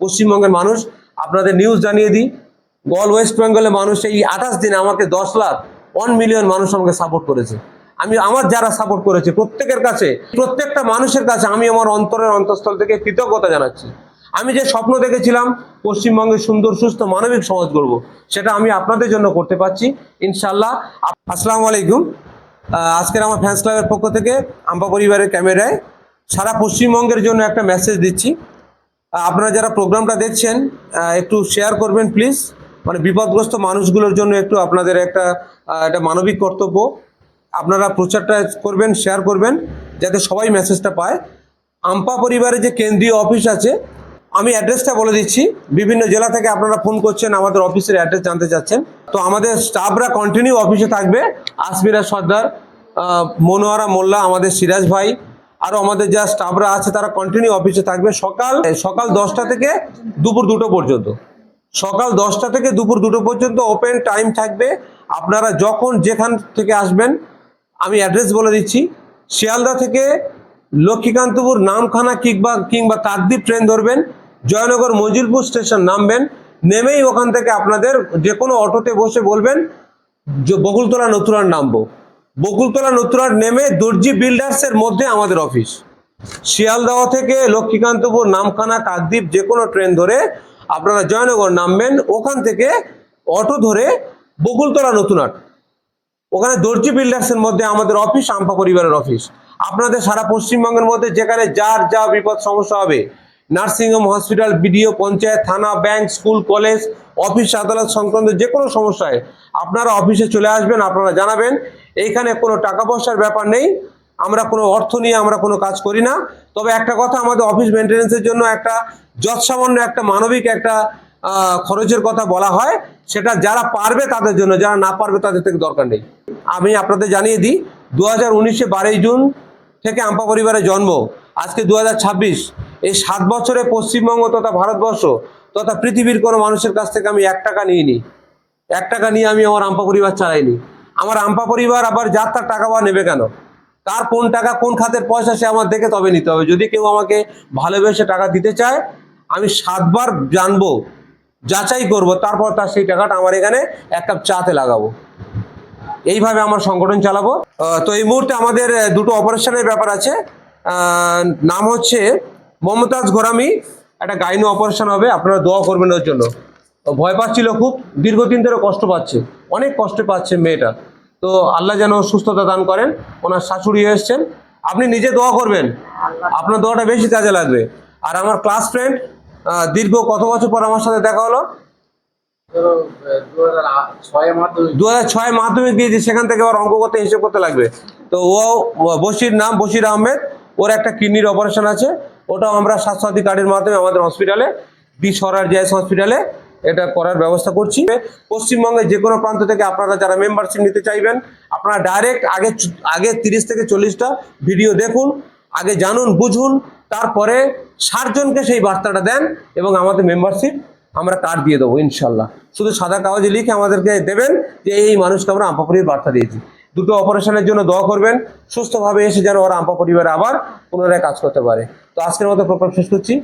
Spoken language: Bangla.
পশ্চিমবঙ্গের মানুষ আপনাদের নিউজ জানিয়ে দিই, অল ওয়েস্ট বেঙ্গলের মানুষ এই 28 দিনে আমাকে 10 লাখ 1 মিলিয়ন মানুষ আমাকে সাপোর্ট করেছে। আমি আমার যারা সাপোর্ট করেছে প্রত্যেকের কাছে, প্রত্যেকটা মানুষের কাছে আমি আমার অন্তরের অন্তঃস্থল থেকে কৃতজ্ঞতা জানাচ্ছি। আমি যে স্বপ্ন দেখেছিলাম পশ্চিমবঙ্গে সুন্দর সুস্থ মানবিক সমাজ গড়ব, সেটা আমি আপনাদের জন্য করতে পারছি ইনশাল্লাহ। আসসালামু আলাইকুম। আজকের আমার ফ্যান্স ক্লাবের পক্ষ থেকে আম্পা পরিবারের ক্যামেরায় সারা পশ্চিমবঙ্গের জন্য একটা মেসেজ দিচ্ছি। আপনারা যারা প্রোগ্রামটা দেখছেন একটু শেয়ার করবেন প্লিজ। মানে বিপদগ্রস্ত মানুষগুলোর জন্য একটু আপনাদের একটা মানবিক কর্তব্য, আপনারা প্রচারটা করবেন, শেয়ার করবেন যাতে সবাই মেসেজটা পায়। আম্পা পরিবারের যে কেন্দ্রীয় অফিস আছে, আমি অ্যাড্রেসটা বলে দিচ্ছি। বিভিন্ন জেলা থেকে আপনারা ফোন করছেন, আমাদের অফিসের অ্যাড্রেস জানতে চাচ্ছেন। তো আমাদের স্টাফরা কন্টিনিউ অফিসে থাকবে। আসমিরা সর্দার, মনোয়ারা মোল্লা, আমাদের সিরাজ ভাই, আরও আমাদের যা স্টাফরা আছে তারা কন্টিনিউ অফিসে থাকবে। সকাল 10টা থেকে দুপুর 2টো পর্যন্ত, সকাল 10টা থেকে দুপুর 2টো পর্যন্ত ওপেন টাইম থাকবে। আপনারা যখন যেখান থেকে আসবেন, আমি অ্যাড্রেস বলে দিচ্ছি। শিয়ালদা থেকে লক্ষ্মীকান্তপুর, নামখানা কিংবা কাকদ্বীপ ট্রেন ধরবেন, জয়নগর মজিলপুর স্টেশন নামবেন। নেমেই ওখান থেকে আপনাদের যে কোনো অটোতে বসে বলবেন বকুলতলা নতুরার নামবো। বকুলতলা নতুরার নেমে দর্জি বিল্ডার্সের মধ্যে আমাদের অফিস। শিয়ালদহ থেকে লক্ষ্মীকান্তপুর, নামখানা, কাকদ্বীপ যে কোনো ট্রেন ধরে আপনারা জয়নগর নামবেন। ওখান থেকে অটো ধরে বকুলতলা নতুনহাট, ওখানে দর্জি বিল্ডার্সের মধ্যে আমাদের অফিস, আম্পা পরিবারের অফিস। আপনাদের সারা পশ্চিমবঙ্গের মধ্যে যেখানে যার যা বিপদ সমস্যা হবে, নার্সিংহোম, হসপিটাল, বিডিও, পঞ্চায়েত, থানা, ব্যাংক, স্কুল, কলেজ, অফিস আদালত সংক্রান্ত যে কোনো সমস্যায় আপনারা অফিসে চলে আসবেন, আপনারা জানাবেন। এইখানে কোনো টাকা পয়সার ব্যাপার নেই, আমরা কোনো অর্থ নিয়ে আমরা কোনো কাজ করি না। তবে একটা কথা, আমাদের অফিস মেনটেন্যান্সের জন্য একটা যৎসামান্য একটা মানবিক একটা খরচের কথা বলা হয়, সেটা যারা পারবে তাদের জন্য, যারা না পারবে তাদের থেকে দরকার নেই। আমি আপনাদের জানিয়ে দিই, 2019-এ 12 জুন থেকে আম্পা পরিবারের জন্ম, আজকে 2026। এই 7 বছরে পশ্চিমবঙ্গ তথা ভারতবর্ষ তথা পৃথিবীর কোনো মানুষের কাছ থেকে আমি 1 টাকা নিইনি। 1 টাকা নিয়ে আমি আমার আম্পা পরিবার চালাইনি। আমার আম্পা পরিবার আবার যার তার টাকা বা নেবে কেন? তার কোন টাকা কোন খাতের পয়সা সে আমার দেখে তবে নিতে হবে। যদি কেউ আমাকে ভালোবেসে টাকা দিতে চায়, আমি 7 বার জানবো, যাচাই করব, তারপর তার সেই টাকাটা আমার এখানে 1 কাপ চাতে লাগাবো। এইভাবে আমার সংগঠন চালাবো। তো এই মুহূর্তে আমাদের 2টো অপারেশনের ব্যাপার আছে। নাম হচ্ছে মমতাজ ঘোরামি, একটা গাইনো অপারেশন হবে, আপনারা দোয়া করবেন ওর জন্য। ভয় পাচ্ছিল খুব, দীর্ঘদিন ধরে কষ্ট পাচ্ছে, অনেক কষ্ট পাচ্ছে মেয়েটা। তো আল্লাহ যেন সুস্থতা দান করেন। ওনার শাশুড়ি এসছেন, আপনি নিজে দোয়া করবেন, আপনার দোয়াটা বেশি কাজে লাগবে। আর আমার ক্লাস ফ্রেন্ড, দীর্ঘ কত বছর পর আমার সাথে দেখা হলো, 2006 মাধ্যমিক দিয়েছি, সেখান থেকে আবার অঙ্ক করতে, হিসেব করতে লাগবে। তো ও বশির আহমেদ, ওর একটা কিডনির অপারেশন আছে, ওটাও আমরা স্বাস্থ্যসাথী কার্ডের মাধ্যমে আমাদের হসপিটালে, সরার জেএস হসপিটালে এটা করার ব্যবস্থা করছি। পশ্চিমবঙ্গের যে কোনো প্রান্ত থেকে আপনারা যারা মেম্বারশিপ নিতে চাইবেন, আপনারা ডাইরেক্ট আগে 30 থেকে 40টা ভিডিও দেখুন, আগে জানুন, বুঝুন, তারপরে 60 জনকে সেই বার্তাটা দেন এবং আমাদের মেম্বারশিপ আমরা কার্ড দিয়ে দেবো ইনশাল্লাহ। শুধু সাদা কাগজে লিখে আমাদেরকে দেবেন যে এই মানুষকে আমরা আম্পা পরিবার বার্তা দিয়েছি। 2টো অপারেশনের জন্য দোয়া করবেন, সুস্থভাবে এসে যেন ওরা আম্পা পরিবারে আবার পুনরায় কাজ করতে পারে। তো আজকের মতো প্রোগ্রাম শেষ করছি।